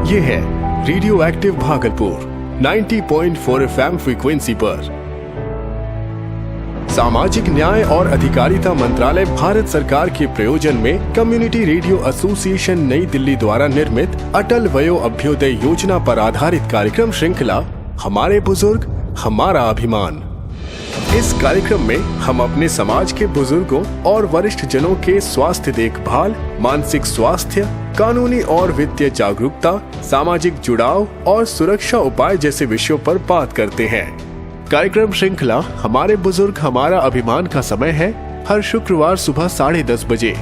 ये है radio active Bhagalpur 90.4 FM frequency पर। सामाजिक न्याय और अधिकारिता मंत्रालय भारत सरकार के प्रयोजन में कम्युनिटी रेडियो एसोसिएशन नई दिल्ली द्वारा निर्मित अटल वयो अभ्युदय योजना पर आधारित कार्यक्रम श्रृंखला हमारे बुजुर्ग हमारा अभिमान। इस कार्यक्रम में हम अपने समाज के बुजुर्गों और वरिष्ठ जनों के स्वास्थ्य देखभाल, मानसिक स्वास्थ्य, कानूनी और वित्तीय जागरूकता, सामाजिक जुड़ाव और सुरक्षा उपाय जैसे विषयों पर बात करते हैं। कार्यक्रम श्रृंखला हमारे बुजुर्ग हमारा अभिमान का समय है हर शुक्रवार सुबह 10:30 बजे।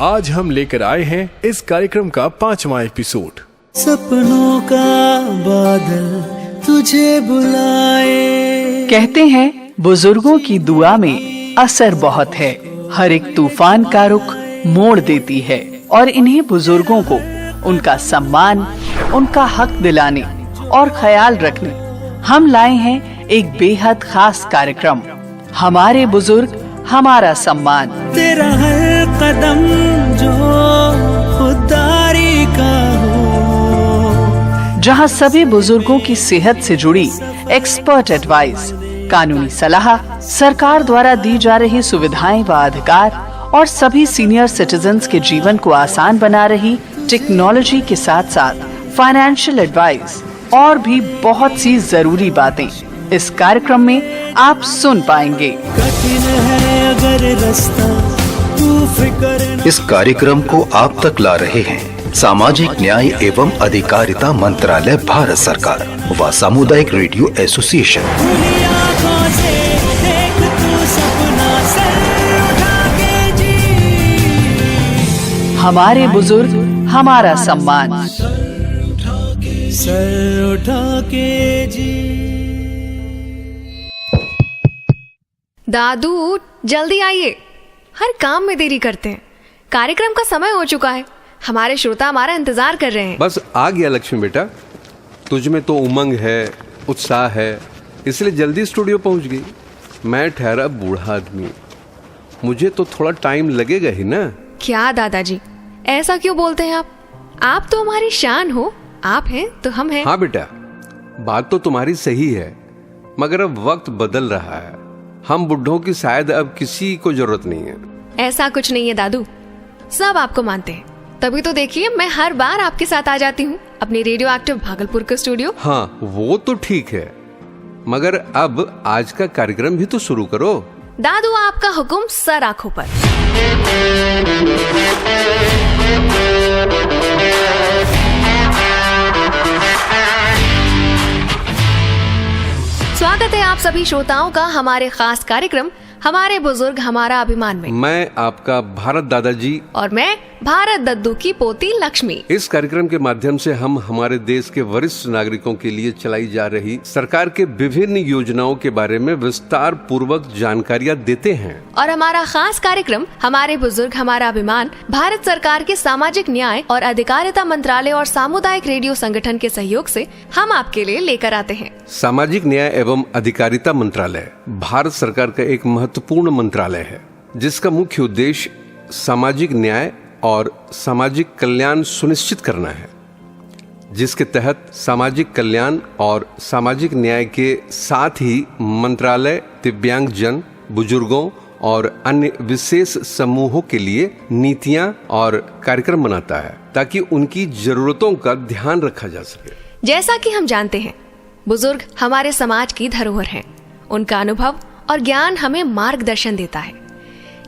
आज हम लेकर आए हैं इस कार्यक्रम का 5वां एपिसोड। सपनों का बादल तुझे बुलाए। कहते हैं बुजुर्गों की दुआ में असर बहुत है, हर एक तूफान का रुख मोड़ देती है। और इन्हीं बुजुर्गों को उनका सम्मान, उनका हक दिलाने और ख्याल रखने हम लाए हैं एक बेहद खास कार्यक्रम, हमारे बुजुर्ग हमारा सम्मान। तेरा हर कदम जो खुददारी का हो, जहां सभी बुजुर्गों की सेहत से जुड़ी एक्सपर्ट एडवाइस, कानूनी सलाह, सरकार द्वारा दी जा रही सुविधाएं व अधिकार और सभी सीनियर सिटीजन्स के जीवन को आसान बना रही टेक्नोलॉजी के साथ साथ फाइनेंशियल एडवाइस और भी बहुत सी जरूरी बातें इस कार्यक्रम में आप सुन पाएंगे। कठिन है अगर रास्ता, तू फिक्र। इस कार्यक्रम को आप तक ला रहे हैं सामाजिक न्याय एवं अधिकारिता मंत्रालय भारत सरकार व सामुदायिक रेडियो एसोसिएशन। हमारे बुजुर्ग हमारा सम्मान। सर उठा के जी। दादू जल्दी आइए, हर काम में देरी करते हैं। कार्यक्रम का समय हो चुका है, हमारे श्रोता हमारा इंतजार कर रहे हैं। बस आ गया लक्ष्मी बेटा, तुझ में तो उमंग है, उत्साह है, इसलिए जल्दी स्टूडियो पहुंच गई। मैं ठहरा बूढ़ा आदमी, मुझे तो थोड़ा टाइम लगेगा ही ना। क्या दादाजी ऐसा क्यों बोलते हैं आप तो हमारी शान हो, आप हैं तो हम हैं। हाँ बेटा, बात तो तुम्हारी सही है, मगर अब वक्त बदल रहा है। हम बुढ़ों की शायद अब किसी को जरूरत नहीं है। ऐसा कुछ नहीं है दादू, सब आपको मानते हैं, तभी तो देखिए मैं हर बार आपके साथ आ जाती हूँ अपने रेडियो एक्टिव भागलपुर का स्टूडियो। हाँ वो तो ठीक है, मगर अब आज का कार्यक्रम भी तो शुरू करो। दादू आपका हुक्म सर आंखों पर। स्वागत है आप सभी श्रोताओं का हमारे खास कार्यक्रम हमारे बुजुर्ग हमारा अभिमान में। मैं आपका भारत दादाजी और मैं भारत दद्दू की पोती लक्ष्मी। इस कार्यक्रम के माध्यम से हम हमारे देश के वरिष्ठ नागरिकों के लिए चलाई जा रही सरकार के विभिन्न योजनाओं के बारे में विस्तार पूर्वक जानकारियाँ देते हैं। और हमारा खास कार्यक्रम हमारे बुजुर्ग हमारा अभिमान भारत सरकार के सामाजिक न्याय और अधिकारिता मंत्रालय और सामुदायिक रेडियो संगठन के सहयोग से हम आपके लिए लेकर आते हैं। सामाजिक न्याय एवं अधिकारिता मंत्रालय भारत सरकार का एक महत्वपूर्ण मंत्रालय है, जिसका मुख्य उद्देश्य सामाजिक न्याय और सामाजिक कल्याण सुनिश्चित करना है, जिसके तहत सामाजिक कल्याण और सामाजिक न्याय के साथ ही मंत्रालय दिव्यांग जन, बुजुर्गों और अन्य विशेष समूहों के लिए नीतियां और कार्यक्रम बनाता है, ताकि उनकी जरूरतों का ध्यान रखा जा सके। जैसा कि हम जानते हैं, बुजुर्ग हमारे समाज की धरोहर हैं। उनका अनुभव और ज्ञान हमें मार्गदर्शन देता है,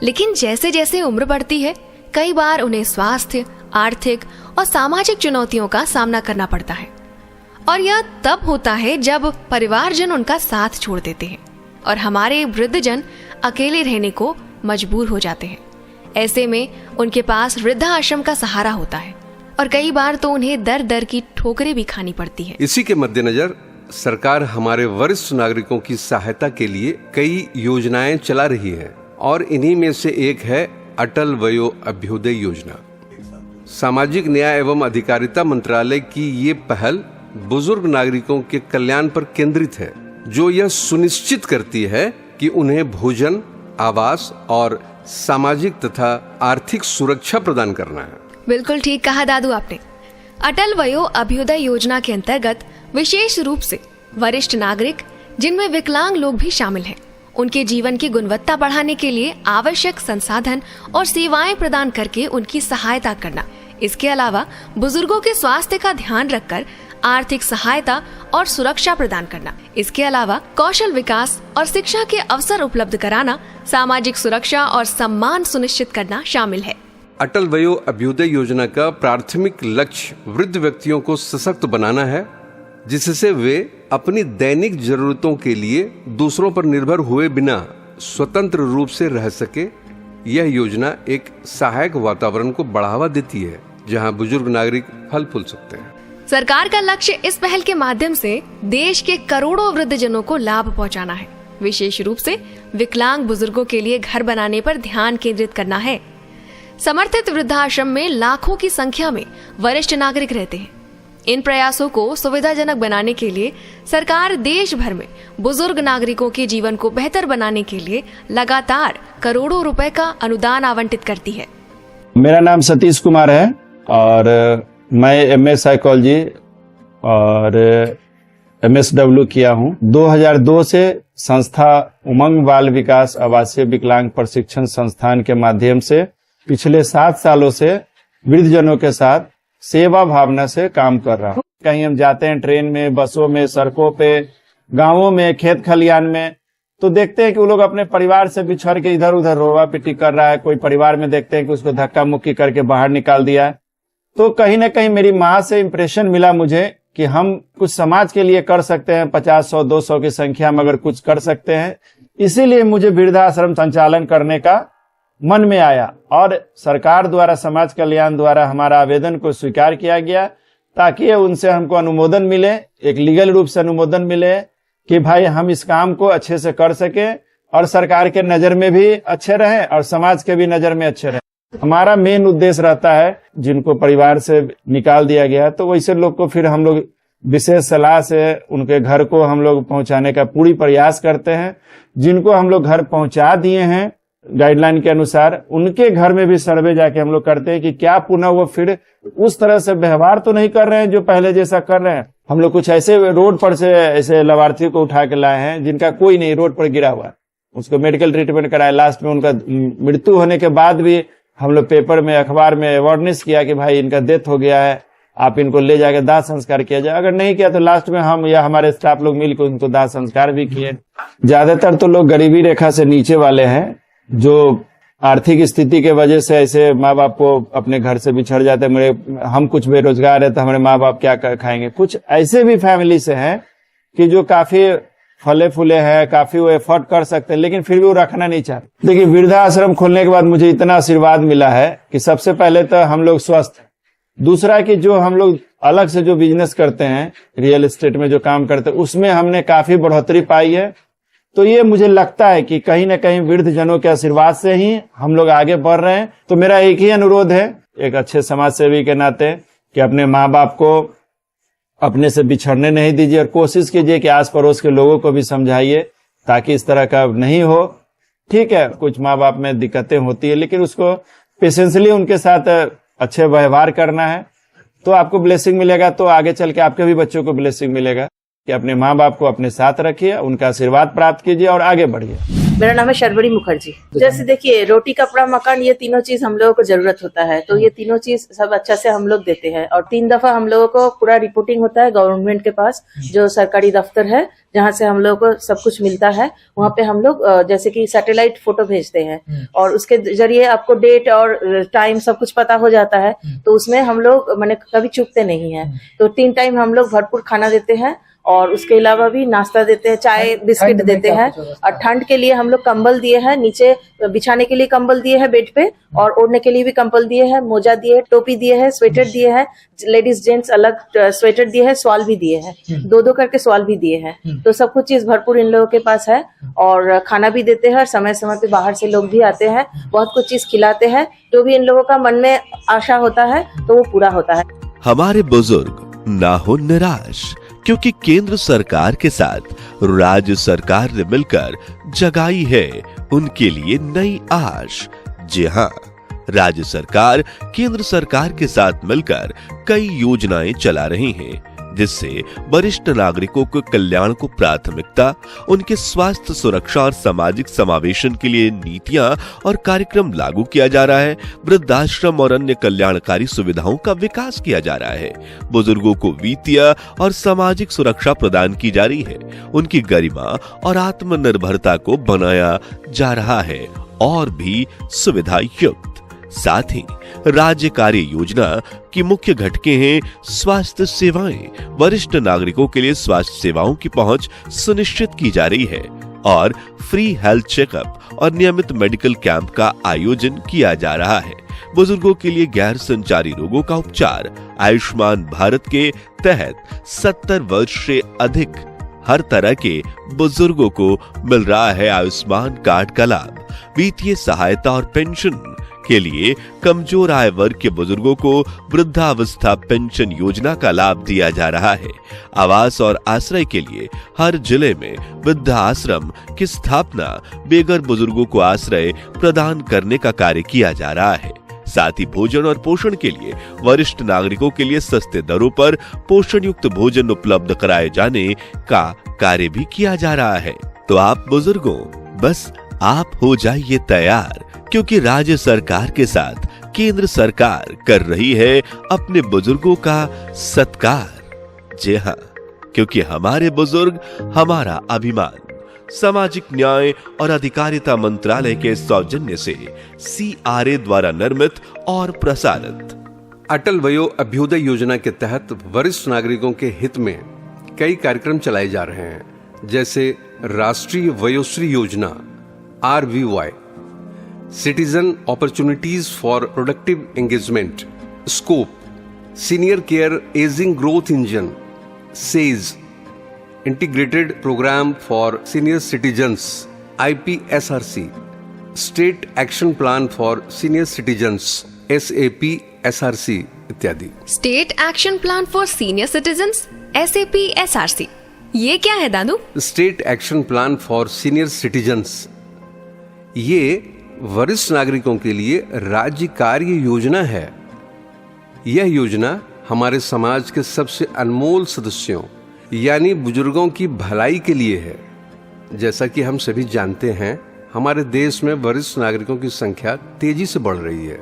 लेकिन जैसे जैसे उम्र बढ़ती है, कई बार उन्हें स्वास्थ्य, आर्थिक और सामाजिक चुनौतियों का सामना करना पड़ता है। और यह तब होता है जब परिवारजन उनका साथ छोड़ देते हैं और हमारे वृद्धजन अकेले रहने को मजबूर हो जाते हैं। ऐसे में उनके पास वृद्धाश्रम का सहारा होता है और कई बार तो उन्हें दर दर की ठोकरें भी खानी पड़ती है। इसी के मद्देनजर सरकार हमारे वरिष्ठ नागरिकों की सहायता के लिए कई योजनाएं चला रही है और इन्हीं में से एक है अटल वयो अभ्युदय योजना। सामाजिक न्याय एवं अधिकारिता मंत्रालय की ये पहल बुजुर्ग नागरिकों के कल्याण पर केंद्रित है, जो यह सुनिश्चित करती है कि उन्हें भोजन, आवास और सामाजिक तथा आर्थिक सुरक्षा प्रदान करना है। बिल्कुल ठीक कहा दादू आपने। अटल वयो अभ्युदय योजना के अंतर्गत विशेष रूप से वरिष्ठ नागरिक, जिनमें विकलांग लोग भी शामिल हैं, उनके जीवन की गुणवत्ता बढ़ाने के लिए आवश्यक संसाधन और सेवाएं प्रदान करके उनकी सहायता करना। इसके अलावा बुजुर्गों के स्वास्थ्य का ध्यान रखकर आर्थिक सहायता और सुरक्षा प्रदान करना। इसके अलावा कौशल विकास और शिक्षा के अवसर उपलब्ध कराना, सामाजिक सुरक्षा और सम्मान सुनिश्चित करना शामिल है। अटल वयो अभ्युदय योजना का प्राथमिक लक्ष्य वृद्ध व्यक्तियों को सशक्त बनाना है, जिससे वे अपनी दैनिक जरूरतों के लिए दूसरों पर निर्भर हुए बिना स्वतंत्र रूप से रह सके। यह योजना एक सहायक वातावरण को बढ़ावा देती है, जहां बुजुर्ग नागरिक फल फूल सकते हैं। सरकार का लक्ष्य इस पहल के माध्यम से देश के करोड़ों वृद्धजनों को लाभ पहुंचाना है। विशेष रूप से विकलांग बुजुर्गों के लिए घर बनाने पर ध्यान केंद्रित करना है। समर्थित वृद्धाश्रम में लाखों की संख्या में वरिष्ठ नागरिक रहते हैं। इन प्रयासों को सुविधाजनक बनाने के लिए सरकार देश भर में बुजुर्ग नागरिकों के जीवन को बेहतर बनाने के लिए लगातार करोड़ों रुपए का अनुदान आवंटित करती है। मेरा नाम सतीश कुमार है और मैं एमए साइकोलॉजी और एमएसडब्ल्यू किया हूँ। 2002 से संस्था उमंग बाल विकास आवासीय विकलांग प्रशिक्षण संस्थान के माध्यम से पिछले 7 सालों से वृद्धजनों के साथ सेवा भावना से काम कर रहा हूँ। कहीं हम जाते हैं ट्रेन में, बसों में, सड़कों पे, गांवों में, खेत खलियान में, तो देखते हैं कि वो लोग अपने परिवार से बिछड़ के इधर उधर रोवा पिटी कर रहा है। कोई परिवार में देखते हैं कि उसको धक्का मुक्की करके बाहर निकाल दिया है। तो कहीं ना कहीं मेरी माँ से इम्प्रेशन मिला मुझे कि हम कुछ समाज के लिए कर सकते हैं। 50, 100, 200 की संख्या में अगर कुछ कर सकते हैं, इसीलिए मुझे वृद्धाश्रम संचालन करने का मन में आया और सरकार द्वारा, समाज कल्याण द्वारा हमारा आवेदन को स्वीकार किया गया, ताकि उनसे हमको अनुमोदन मिले, एक लीगल रूप से अनुमोदन मिले कि भाई हम इस काम को अच्छे से कर सके और सरकार के नजर में भी अच्छे रहें और समाज के भी नजर में अच्छे रहें। हमारा मेन उद्देश्य रहता है, जिनको परिवार से निकाल दिया गया तो वैसे लोग को फिर हम लोग विशेष सलाह से उनके घर को हम लोग पहुंचाने का पूरी प्रयास करते हैं। जिनको हम लोग घर पहुंचा दिए हैं गाइडलाइन के अनुसार, उनके घर में भी सर्वे जाके हम लोग करते हैं कि क्या पुनः वो फिर उस तरह से व्यवहार तो नहीं कर रहे हैं जो पहले जैसा कर रहे हैं। हम लोग कुछ ऐसे रोड पर से ऐसे लाभार्थियों को उठा के लाए हैं जिनका कोई नहीं, रोड पर गिरा हुआ है, उसको मेडिकल ट्रीटमेंट कराया, लास्ट में उनका मृत्यु होने के बाद भी हम लोग पेपर में, अखबार में अवेयरनेस किया कि भाई इनका डेथ हो गया है, आप इनको ले जाके दाह संस्कार किया जाए। अगर नहीं किया तो लास्ट में हम या हमारे स्टाफ लोग मिलकर उनको दाह संस्कार भी किए। ज्यादातर तो लोग गरीबी रेखा से नीचे वाले हैं, जो आर्थिक स्थिति के वजह से ऐसे माँ बाप को अपने घर से बिछड़ जाते हैं। हम कुछ बेरोजगार है तो हमारे माँ बाप क्या खाएंगे। कुछ ऐसे भी फैमिली से हैं कि जो काफी फले फूले हैं, काफी वो एफर्ट कर सकते हैं, लेकिन फिर भी वो रखना नहीं चाहते। देखिए, वृद्धाश्रम खोलने के बाद मुझे इतना आशीर्वाद मिला है कि सबसे पहले तो हम लोग स्वस्थ हैं, दूसरा कि जो हम लोग अलग से जो बिजनेस करते हैं, रियल एस्टेट में जो काम करते हैं, उसमें हमने काफी बढ़ोतरी पाई है। तो ये मुझे लगता है कि कहीं ना कहीं वृद्धजनों के आशीर्वाद से ही हम लोग आगे बढ़ रहे हैं। तो मेरा एक ही अनुरोध है, एक अच्छे समाज सेवी के नाते, कि अपने माँ बाप को अपने से बिछड़ने नहीं दीजिए और कोशिश कीजिए कि आस पड़ोस के लोगों को भी समझाइए ताकि इस तरह का नहीं हो। ठीक है, कुछ माँ बाप में दिक्कतें होती है, लेकिन उसको पेशेंसली उनके साथ अच्छे व्यवहार करना है तो आपको ब्लेसिंग मिलेगा। तो आगे चल के आपके भी बच्चों को ब्लेसिंग मिलेगा कि अपने माँ बाप को अपने साथ रखिए, उनका आशीर्वाद प्राप्त कीजिए और आगे बढ़िए। मेरा नाम है शर्वरी मुखर्जी। जैसे देखिए, रोटी, कपड़ा, मकान, ये तीनों चीज हम लोगों को जरूरत होता है, तो ये तीनों चीज सब अच्छा से हम लोग देते हैं। और 3 दफा हम लोगों को पूरा रिपोर्टिंग होता है गवर्नमेंट के पास, जो सरकारी दफ्तर है जहाँ से हम लोगों को सब कुछ मिलता है। वहाँ पे हम लोग जैसे कि सैटेलाइट फोटो भेजते हैं और उसके जरिए आपको डेट और टाइम सब कुछ पता हो जाता है। तो उसमें हम लोग मैंने कभी चूकते नहीं है। तो 3 टाइम हम लोग भरपूर खाना देते हैं और उसके अलावा भी नाश्ता देते हैं, चाय बिस्किट देते हैं। और ठंड के लिए हम लोग कंबल दिए हैं, नीचे बिछाने के लिए कंबल दिए हैं बेड पे, और ओढ़ने के लिए भी कंबल दिए हैं, मोजा दिए हैं, टोपी दिए हैं, स्वेटर दिए हैं, लेडीज जेंट्स अलग स्वेटर दिए हैं, सवाल भी दिए हैं, 2-2 करके सवाल भी दिए हैं। तो सब कुछ चीज भरपूर इन लोगों के पास है। और खाना भी देते हैं और समय समय पे बाहर से लोग भी आते हैं, बहुत कुछ चीज खिलाते हैं। जो भी इन लोगों का मन में आशा होता है तो वो पूरा होता है। हमारे बुजुर्ग ना हो निराश, क्योंकि केंद्र सरकार के साथ राज्य सरकार ने मिलकर जगाई है उनके लिए नई आश। जी हाँ, राज्य सरकार केंद्र सरकार के साथ मिलकर कई योजनाएं चला रही हैं, जिससे वरिष्ठ नागरिकों के कल्याण को प्राथमिकता, उनके स्वास्थ्य सुरक्षा और सामाजिक समावेशन के लिए नीतियां और कार्यक्रम लागू किया जा रहा है। वृद्धाश्रम और अन्य कल्याणकारी सुविधाओं का विकास किया जा रहा है। बुजुर्गों को वित्तीय और सामाजिक सुरक्षा प्रदान की जा रही है। उनकी गरिमा और आत्मनिर्भरता को बनाया जा रहा है और भी सुविधा युक्त। साथ ही राज्य कार्य योजना की मुख्य घटकें हैं स्वास्थ्य सेवाएं। वरिष्ठ नागरिकों के लिए स्वास्थ्य सेवाओं की पहुंच सुनिश्चित की जा रही है और फ्री हेल्थ चेकअप और नियमित मेडिकल कैंप का आयोजन किया जा रहा है। बुजुर्गों के लिए गैर संचारी रोगों का उपचार। आयुष्मान भारत के तहत 70 वर्ष से अधिक हर तरह के बुजुर्गों को मिल रहा है आयुष्मान कार्ड का लाभ। वित्तीय सहायता और पेंशन के लिए कमजोर आय वर्ग के बुजुर्गों को वृद्धावस्था पेंशन योजना का लाभ दिया जा रहा है। आवास और आश्रय के लिए हर जिले में वृद्धाश्रम की स्थापना, बेघर बुजुर्गों को आश्रय प्रदान करने का कार्य किया जा रहा है। साथ ही भोजन और पोषण के लिए वरिष्ठ नागरिकों के लिए सस्ते दरों पर पोषण युक्त भोजन उपलब्ध कराए जाने का कार्य भी किया जा रहा है। तो आप बुजुर्गों, बस आप हो जाइए तैयार, क्योंकि राज्य सरकार के साथ केंद्र सरकार कर रही है अपने बुजुर्गों का सत्कार। जी हाँ, क्योंकि हमारे बुजुर्ग हमारा अभिमान। सामाजिक न्याय और अधिकारिता मंत्रालय के सौजन्य से CRA द्वारा निर्मित और प्रसारित। अटल वयो अभ्युदय योजना के तहत वरिष्ठ नागरिकों के हित में कई कार्यक्रम चलाए जा रहे हैं, जैसे राष्ट्रीय Vayoshri Yojana RVY, citizen opportunities for productive engagement scope, senior care ageing growth engine SAGE, integrated programme for senior citizens IPSRC, state action plan for senior citizens SAPSRC इत्यादि। State action plan for senior citizens SAPSRC, ये क्या है दादू? State action plan for senior citizens ये वरिष्ठ नागरिकों के लिए राज्य कार्य योजना है। यह योजना हमारे समाज के सबसे अनमोल सदस्यों यानी बुजुर्गों की भलाई के लिए है। जैसा कि हम सभी जानते हैं, हमारे देश में वरिष्ठ नागरिकों की संख्या तेजी से बढ़ रही है।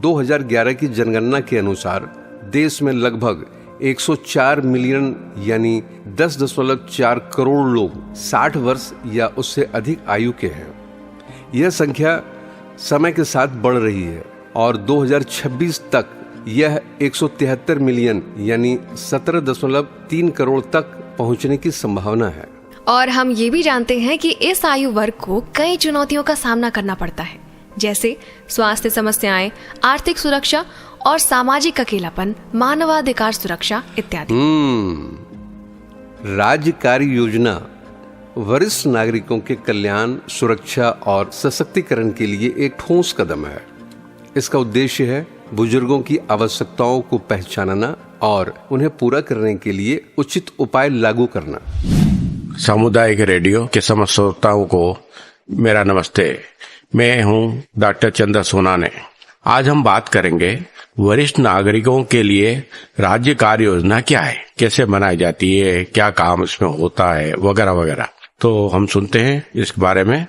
2011 की जनगणना के अनुसार देश में लगभग 104 मिलियन यानी 10.4 करोड़ लोग 60 वर्ष या उससे अधिक आयु के हैं। यह संख्या समय के साथ बढ़ रही है और 2026 तक यह 173 मिलियन यानी 17.3 करोड़ तक पहुंचने की संभावना है। और हम ये भी जानते हैं कि इस आयु वर्ग को कई चुनौतियों का सामना करना पड़ता है, जैसे स्वास्थ्य समस्याएं, आर्थिक सुरक्षा और सामाजिक अकेलापन, मानवाधिकार सुरक्षा इत्यादि। राज्य कार्य योजना वरिष्ठ नागरिकों के कल्याण, सुरक्षा और सशक्तिकरण के लिए एक ठोस कदम है। इसका उद्देश्य है बुजुर्गों की आवश्यकताओं को पहचानना और उन्हें पूरा करने के लिए उचित उपाय लागू करना। सामुदायिक रेडियो के समस्त श्रोताओं को मेरा नमस्ते। मैं हूं डॉक्टर चंद्र सोनाने। आज हम बात करेंगे वरिष्ठ नागरिकों के लिए राज्य कार्य योजना क्या है, कैसे बनाई जाती है, क्या काम इसमें होता है, वगैरह वगैरह। तो हम सुनते हैं इस बारे में।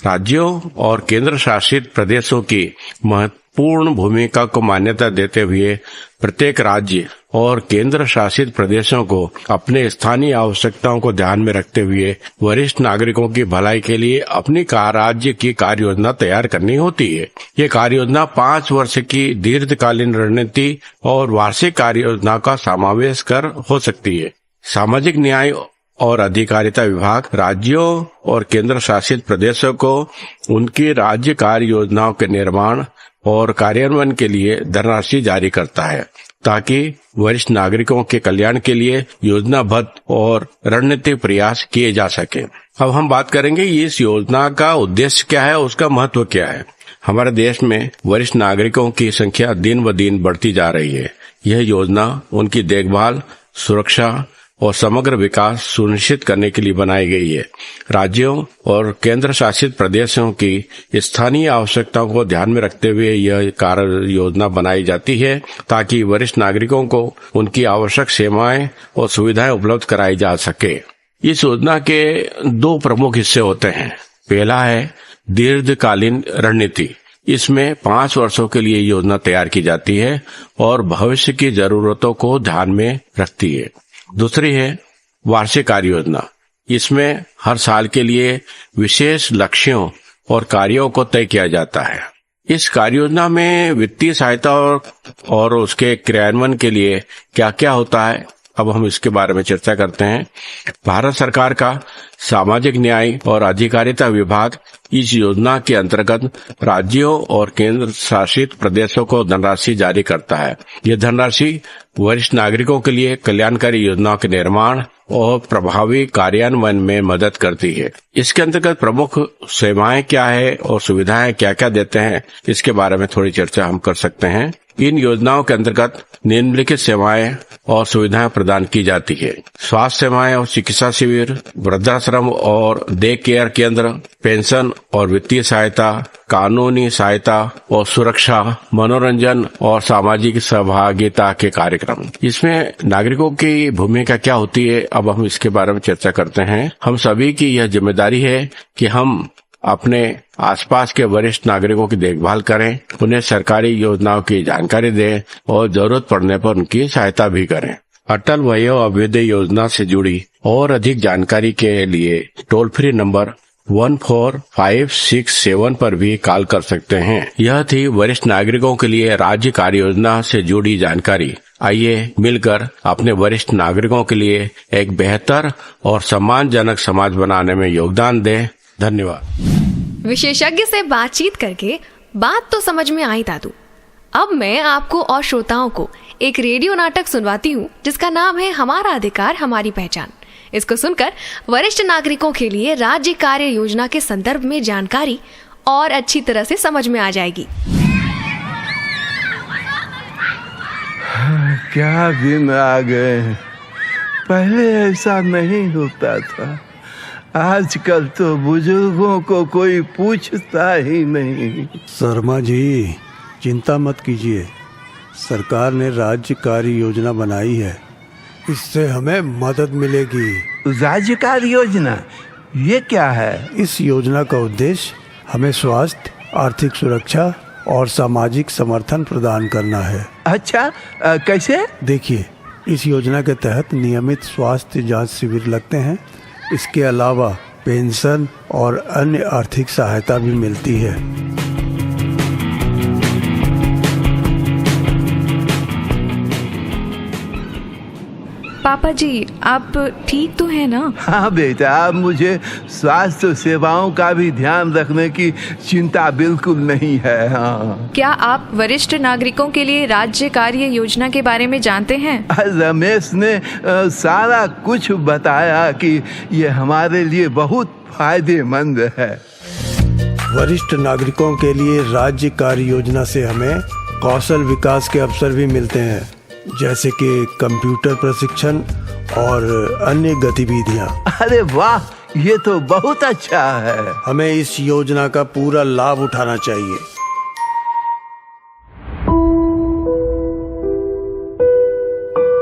राज्यों और केंद्र शासित प्रदेशों की महत्वपूर्ण भूमिका को मान्यता देते हुए प्रत्येक राज्य और केंद्र शासित प्रदेशों को अपने स्थानीय आवश्यकताओं को ध्यान में रखते हुए वरिष्ठ नागरिकों की भलाई के लिए अपनी राज्य की कार्य योजना तैयार करनी होती है। ये कार्य योजना 5 वर्ष की दीर्घकालीन रणनीति और वार्षिक कार्य योजना का समावेश कर हो सकती है। सामाजिक न्याय और अधिकारिता विभाग राज्यों और केंद्र शासित प्रदेशों को उनकी राज्य कार्य योजनाओं के निर्माण और कार्यान्वयन के लिए धनराशि जारी करता है, ताकि वरिष्ठ नागरिकों के कल्याण के लिए योजनाबद्ध और रणनीतिक प्रयास किए जा सके। अब हम बात करेंगे इस योजना का उद्देश्य क्या है, उसका महत्व क्या है। हमारे देश में वरिष्ठ नागरिकों की संख्या दिन ब दिन बढ़ती जा रही है। यह योजना उनकी देखभाल, सुरक्षा, और समग्र विकास सुनिश्चित करने के लिए बनाई गई है। राज्यों और केंद्र शासित प्रदेशों की स्थानीय आवश्यकताओं को ध्यान में रखते हुए यह कार्य योजना बनाई जाती है ताकि वरिष्ठ नागरिकों को उनकी आवश्यक सेवाएं और सुविधाएं उपलब्ध कराई जा सके। इस योजना के 2 प्रमुख हिस्से होते हैं। पहला है दीर्घकालीन रणनीति। इसमें 5 वर्षों के लिए योजना तैयार की जाती है और भविष्य की जरूरतों को ध्यान में रखती है। दूसरी है वार्षिक कार्य योजना। इसमें हर साल के लिए विशेष लक्ष्यों और कार्यों को तय किया जाता है। इस कार्य योजना में वित्तीय सहायता और उसके क्रियान्वयन के लिए क्या क्या होता है, अब हम इसके बारे में चर्चा करते हैं। भारत सरकार का सामाजिक न्याय और अधिकारिता विभाग इस योजना के अंतर्गत राज्यों और केंद्र शासित प्रदेशों को धनराशि जारी करता है। यह धनराशि वरिष्ठ नागरिकों के लिए कल्याणकारी योजनाओं के निर्माण और प्रभावी कार्यान्वयन में मदद करती है। इसके अंतर्गत प्रमुख सेवाएं क्या है और सुविधाएं क्या क्या देते हैं, इसके बारे में थोड़ी चर्चा हम कर सकते हैं। इन योजनाओं के अंतर्गत निम्नलिखित सेवाएं और सुविधाएं प्रदान की जाती है। स्वास्थ्य सेवाएं और चिकित्सा शिविर, वृद्धाश्रम और डे केयर केंद्र, पेंशन और वित्तीय सहायता, कानूनी सहायता और सुरक्षा, मनोरंजन और सामाजिक सहभागिता के कार्यक्रम। इसमें नागरिकों की भूमिका क्या होती है, अब हम इसके बारे में चर्चा करते हैं। हम सभी की यह जिम्मेदारी है कि हम अपने आसपास के वरिष्ठ नागरिकों की देखभाल करें, उन्हें सरकारी योजनाओं की जानकारी दें और जरूरत पड़ने पर उनकी सहायता भी करें। अटल वयो अभ्युदय योजना से जुड़ी और अधिक जानकारी के लिए टोल फ्री नंबर 14567 पर भी कॉल कर सकते हैं। यह थी वरिष्ठ नागरिकों के लिए राज्य कार्य योजना से जुड़ी जानकारी। आइए मिलकर अपने वरिष्ठ नागरिकों के लिए एक बेहतर और सम्मानजनक समाज बनाने में योगदान दें। धन्यवाद। विशेषज्ञ से बातचीत करके बात तो समझ में आई दादू। अब मैं आपको और श्रोताओं को एक रेडियो नाटक सुनवाती हूँ जिसका नाम है हमारा अधिकार हमारी पहचान। इसको सुनकर वरिष्ठ नागरिकों के लिए राज्य कार्य योजना के संदर्भ में जानकारी और अच्छी तरह से समझ में आ जाएगी। क्या दिन आ गए, पहले ऐसा नहीं होता था। आजकल तो बुजुर्गों को कोई पूछता ही नहीं। शर्मा जी, चिंता मत कीजिए, सरकार ने राज्य कार्य योजना बनाई है, इससे हमें मदद मिलेगी। राज्य कार्य योजना ये क्या है? इस योजना का उद्देश्य हमें स्वास्थ्य, आर्थिक सुरक्षा और सामाजिक समर्थन प्रदान करना है। अच्छा, कैसे? देखिए, इस योजना के तहत नियमित स्वास्थ्य जांच शिविर लगते हैं। इसके अलावा पेंशन और अन्य आर्थिक सहायता भी मिलती है। पापा जी, आप ठीक तो हैं ना? हाँ बेटा, अब मुझे स्वास्थ्य सेवाओं का भी ध्यान रखने की चिंता बिल्कुल नहीं है। हाँ। क्या आप वरिष्ठ नागरिकों के लिए राज्य कार्य योजना के बारे में जानते हैं? रमेश ने सारा कुछ बताया कि ये हमारे लिए बहुत फायदेमंद है। वरिष्ठ नागरिकों के लिए राज्य कार्य योजना से हमें कौशल विकास के अवसर भी मिलते हैं, जैसे कि कंप्यूटर प्रशिक्षण और अन्य गतिविधियां। अरे वाह, ये तो बहुत अच्छा है। हमें इस योजना का पूरा लाभ उठाना चाहिए।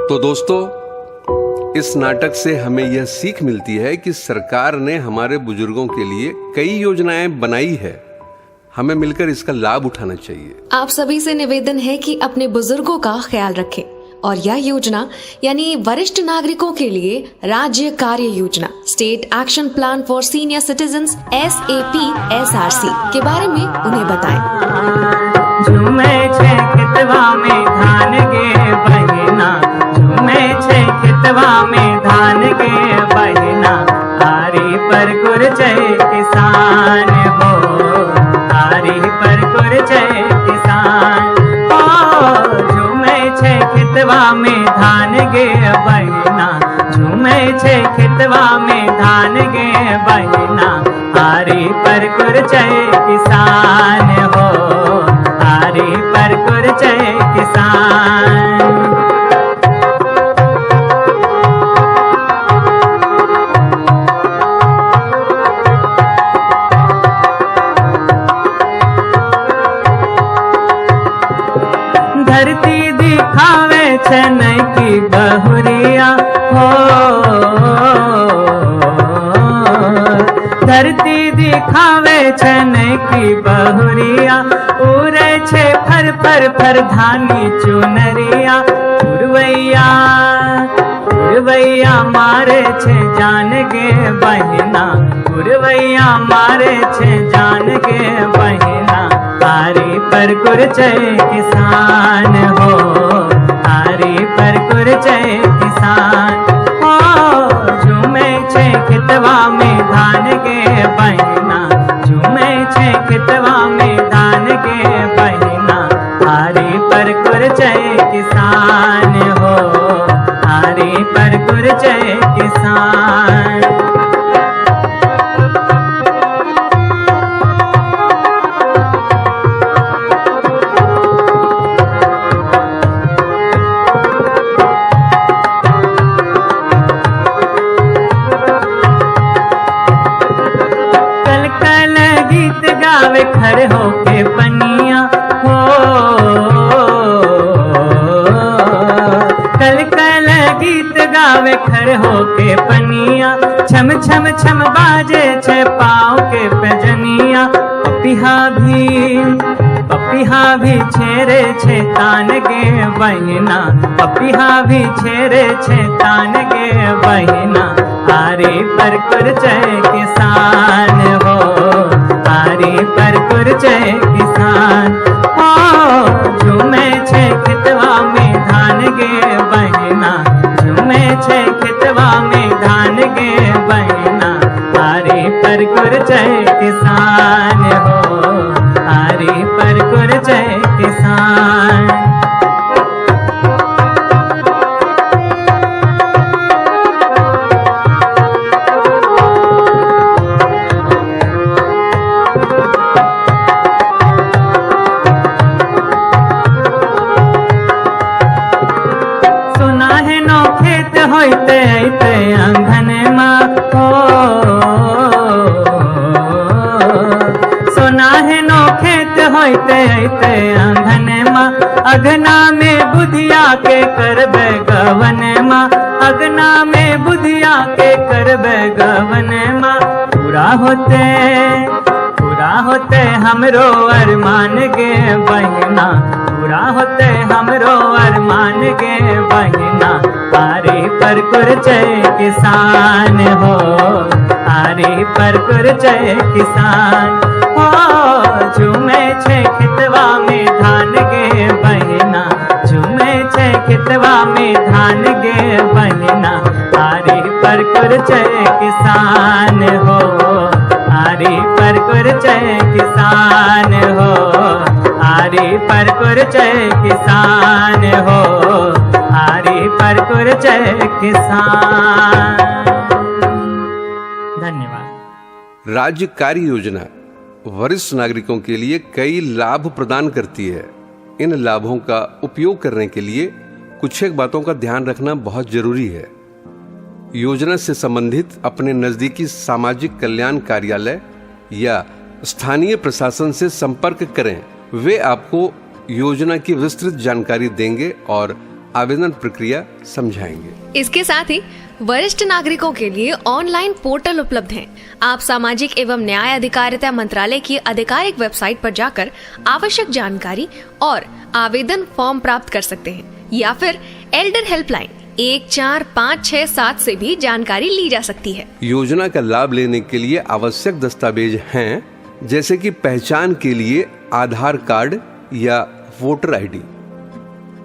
तो दोस्तों, इस नाटक से हमें यह सीख मिलती है कि सरकार ने हमारे बुजुर्गों के लिए कई योजनाएं बनाई है, हमें मिलकर इसका लाभ उठाना चाहिए। आप सभी से निवेदन है कि अपने बुजुर्गों का ख्याल रखें और यह योजना यानी वरिष्ठ नागरिकों के लिए राज्य कार्य योजना state action plan for senior citizens SAP-SRC के बारे में उन्हें बताएं। झूमे छे खेतवा में धान के बहिना, झूमे छे खेतवा में धान के बहिना, आरी पर गुरजय किसान हो, आरी पर गुरजय किसान हो। झूमे छे खेतवा में धान गे बहिना, झूमे छे खेतवा में धान गे बहिना, आरी पर गुरजय किसान हो, आरी पर गुरजय किसान। धरती दिखावे छनई की बहुरिया हो, धरती दिखावे छनई की बहुरिया, उड़े छे फर फर फर धानी चुनरिया, उड़वैया उड़वैया मारे छे जान गे बहिना, उड़वैया मारे छे जान गे बहिना, आरी पर कुरचे किसान हो, आरी पर कुरचे किसान हो, झूमे छे खेतवा में धान गे बहिना, झूमे छे खेतवा में धान गे बहिना, आरी पर कुरचे किसान हो, आरी पर कुरचे किसान। कल कल गीत गावे खड़े होके पनिया हो, कल कल गीत गावे खड़े होके पनिया, छम छम छम बाजे छे पाँव के पैजनिया, पपिहा भी छेरे छे तान गे बहिना, पपिहा भी छेरे छे तान गे बहिना, आरी पर कुरचे किसान हो, आरी पर कुरचे किसान हो, झूमे छे खेतवा में धान गे बहिना, झूमे छे खेतवा में धान गे बहिना, आरी पर कुरचे किसान हो, आरी पर कुरचे किसान। सुना है नो खेत होते ऐते अंगन माँ हो, सुना है नो खेत होते ऐते अंगन माँ, अगना में बुधिया के करबे गवन माँ, अगना में बुधिया के करबे गवन माँ, पूरा होते हमरो अरमान गे बहिना, पूरा होते हमरो अरमान गे बहिना, आरी पर कुरचे किसान हो, आरी पर कुरचे किसान हो, झूमे छे खेतवा में धान गे बहिना, झूमे छे खेतवा में धान गे बहिना, आरी पर कुरचे किसान हो, आरी पर कुरचे किसान हो, आरी पर कुरचे किसान हो, आरी पर कुरचे किसान। धन्यवाद। राज्य कार्य योजना वरिष्ठ नागरिकों के लिए कई लाभ प्रदान करती है। इन लाभों का उपयोग करने के लिए कुछ एक बातों का ध्यान रखना बहुत जरूरी है। योजना से संबंधित अपने नजदीकी सामाजिक कल्याण कार्यालय या स्थानीय प्रशासन से संपर्क करें। वे आपको योजना की विस्तृत जानकारी देंगे और आवेदन प्रक्रिया समझाएंगे। इसके साथ ही वरिष्ठ नागरिकों के लिए ऑनलाइन पोर्टल उपलब्ध हैं। आप सामाजिक एवं न्याय अधिकारिता मंत्रालय की आधिकारिक वेबसाइट पर जाकर आवश्यक जानकारी और आवेदन फॉर्म प्राप्त कर सकते हैं, या फिर एल्डर हेल्पलाइन 14567 से भी जानकारी ली जा सकती है। योजना का लाभ लेने के लिए आवश्यक दस्तावेज हैं, जैसे कि पहचान के लिए आधार कार्ड या वोटर आईडी,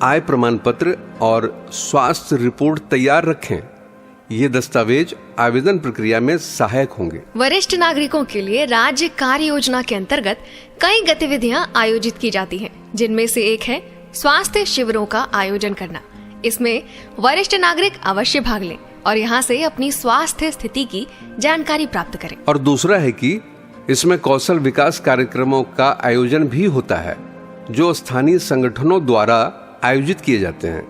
आय प्रमाण पत्र और स्वास्थ्य रिपोर्ट तैयार रखें। ये दस्तावेज आवेदन प्रक्रिया में सहायक होंगे। वरिष्ठ नागरिकों के लिए राज्य कार्य योजना के अंतर्गत कई गतिविधियां आयोजित की जाती हैं, जिनमें से एक है स्वास्थ्य शिविरों का आयोजन करना। इसमें वरिष्ठ नागरिक अवश्य भाग लें और यहाँ से अपनी स्वास्थ्य स्थिति की जानकारी प्राप्त करें। और दूसरा है कि इसमें कौशल विकास कार्यक्रमों का आयोजन भी होता है, जो स्थानीय संगठनों द्वारा आयोजित किए जाते हैं।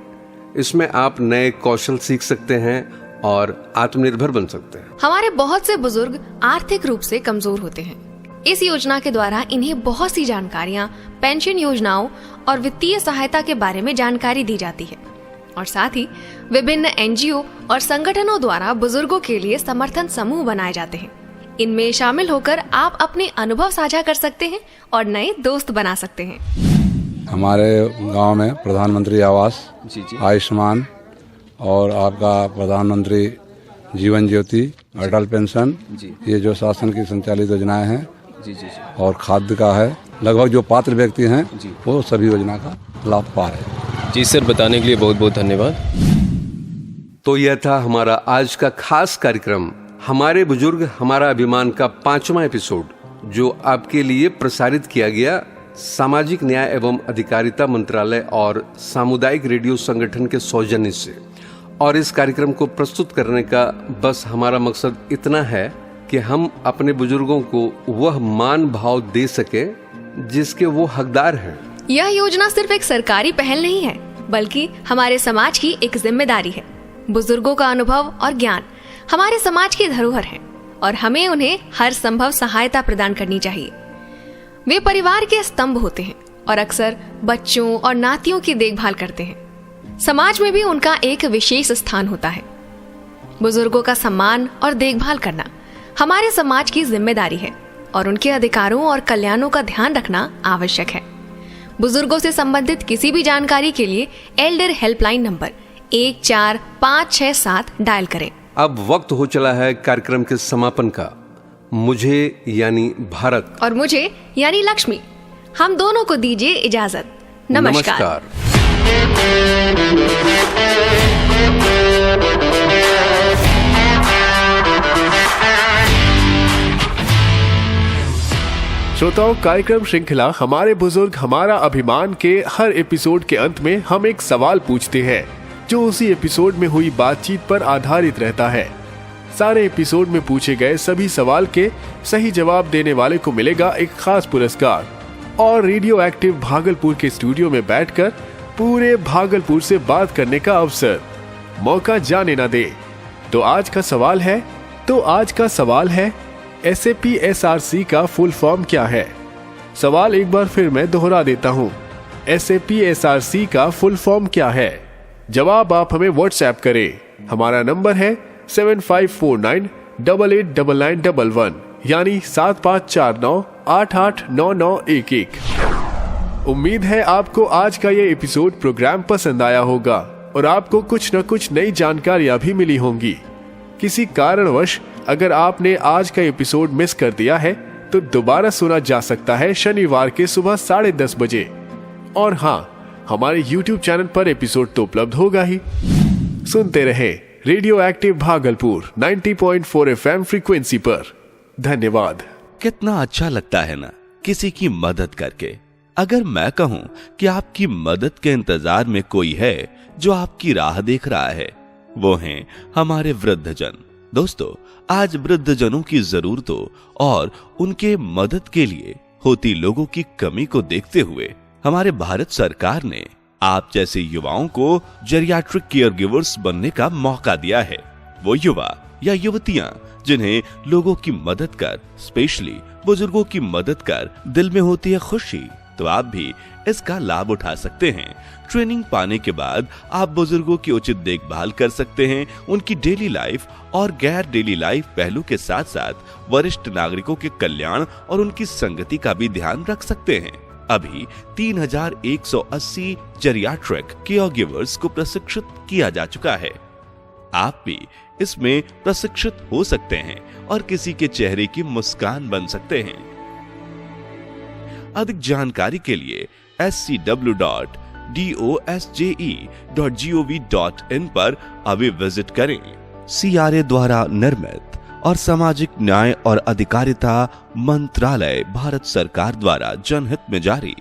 इसमें आप नए कौशल सीख सकते हैं और आत्मनिर्भर बन सकते हैं। हमारे बहुत से बुजुर्ग आर्थिक रूप से कमजोर होते हैं। इस योजना के द्वारा इन्हें बहुत सी जानकारियाँ पेंशन योजनाओं और वित्तीय सहायता के बारे में जानकारी दी जाती है और साथ ही विभिन्न NGO और संगठनों द्वारा बुजुर्गों के लिए समर्थन समूह बनाए जाते हैं। इनमें शामिल होकर आप अपने अनुभव साझा कर सकते हैं और नए दोस्त बना सकते हैं। हमारे गांव में प्रधानमंत्री आवास, आयुष्मान और आपका प्रधानमंत्री जीवन ज्योति, अटल पेंशन, ये जो शासन की संचालित योजनाएं हैं और खाद्य का है, लगभग जो पात्र व्यक्ति हैं वो सभी योजना का लाभ पा रहे हैं। जी सर, बताने के लिए बहुत बहुत धन्यवाद। तो यह था हमारा आज का खास कार्यक्रम हमारे बुजुर्ग हमारा अभिमान का 5वां एपिसोड, जो आपके लिए प्रसारित किया गया सामाजिक न्याय एवं अधिकारिता मंत्रालय और सामुदायिक रेडियो संगठन के सौजन्य से। और इस कार्यक्रम को प्रस्तुत करने का बस हमारा मकसद इतना है कि हम अपने बुजुर्गों को वह मान भाव दे सके जिसके वो हकदार हैं। यह योजना सिर्फ एक सरकारी पहल नहीं है, बल्कि हमारे समाज की एक जिम्मेदारी है। बुजुर्गों का अनुभव और ज्ञान हमारे समाज की धरोहर है और हमें उन्हें हर संभव सहायता प्रदान करनी चाहिए। वे परिवार के स्तंभ होते हैं और अक्सर बच्चों और नातियों की देखभाल करते हैं। समाज में भी उनका एक विशेष स्थान होता है। बुजुर्गों का सम्मान और देखभाल करना हमारे समाज की जिम्मेदारी है और उनके अधिकारों और कल्याणों का ध्यान रखना आवश्यक है। बुजुर्गों से संबंधित किसी भी जानकारी के लिए एल्डर हेल्पलाइन नंबर 14567 डायल करें। अब वक्त हो चला है कार्यक्रम के समापन का। मुझे यानी भारत और मुझे यानी लक्ष्मी, हम दोनों को दीजिए इजाजत। नमस्कार। श्रोताओं, कार्यक्रम श्रृंखला हमारे बुजुर्ग हमारा अभिमान के हर एपिसोड के अंत में हम एक सवाल पूछते हैं जो उसी एपिसोड में हुई बातचीत पर आधारित रहता है। सारे एपिसोड में पूछे गए सभी सवाल के सही जवाब देने वाले को मिलेगा एक खास पुरस्कार और रेडियो एक्टिव भागलपुर के स्टूडियो में बैठकर पूरे भागलपुर से बात करने का अवसर। मौका जाने ना दे। तो आज का सवाल है SAPSRC का फुल फॉर्म क्या है? सवाल एक बार फिर मैं दोहरा देता हूँ। SAPSRC का फुल फॉर्म क्या है? जवाब आप हमें व्हाट्सएप करें। हमारा नंबर है 7549889911 यानी 7549889911। उम्मीद है आपको आज का ये एपिसोड प्रोग्राम पसंद आया होगा और आपको कुछ न कुछ नई जानकारियां भी मिली होंगी। किसी कारणवश अगर आपने आज का एपिसोड मिस कर दिया है तो दोबारा सुना जा सकता है शनिवार के सुबह 10:30 बजे। और हाँ, हमारे YouTube चैनल पर एपिसोड तो उपलब्ध होगा ही। सुनते रहे radio active Bhagalpur 90.4 FM frequency पर। धन्यवाद। कितना अच्छा लगता है ना किसी की मदद करके। अगर मैं कहूं कि आपकी मदद के इंतजार में कोई है जो आपकी राह देख रहा है, वो हैं हमारे वृद्धजन। दोस्तों, आज वृद्धजनों की जरूरतों और उनके मदद के लिए होती लोगों की कमी को देखते हुए हमारे भारत सरकार ने आप जैसे युवाओं को जेरियाट्रिक केयर गिवर्स बनने का मौका दिया है। वो युवा या युवतियां जिन्हें लोगों की मदद कर, स्पेशली बुजुर्गों की मदद कर दिल में होती है खुशी, तो आप भी इसका लाभ उठा सकते हैं। ट्रेनिंग पाने के बाद आप बुजुर्गों की उचित देखभाल कर सकते हैं। उनकी डेली लाइफ और गैर डेली लाइफ पहलू के साथ साथ वरिष्ठ नागरिकों के कल्याण और उनकी संगति का भी ध्यान रख सकते हैं। अभी 3180 जेरियाट्रिक केयर गिवर्स को प्रशिक्षित किया जा चुका है। आप भी इसमें प्रशिक्षित हो सकते हैं और किसी के चेहरे की मुस्कान बन सकते हैं। अधिक जानकारी के लिए scw.dosje.gov.in पर अभी विजिट करें। CRA द्वारा निर्मित और सामाजिक न्याय और अधिकारिता मंत्रालय, भारत सरकार द्वारा जनहित में जारी।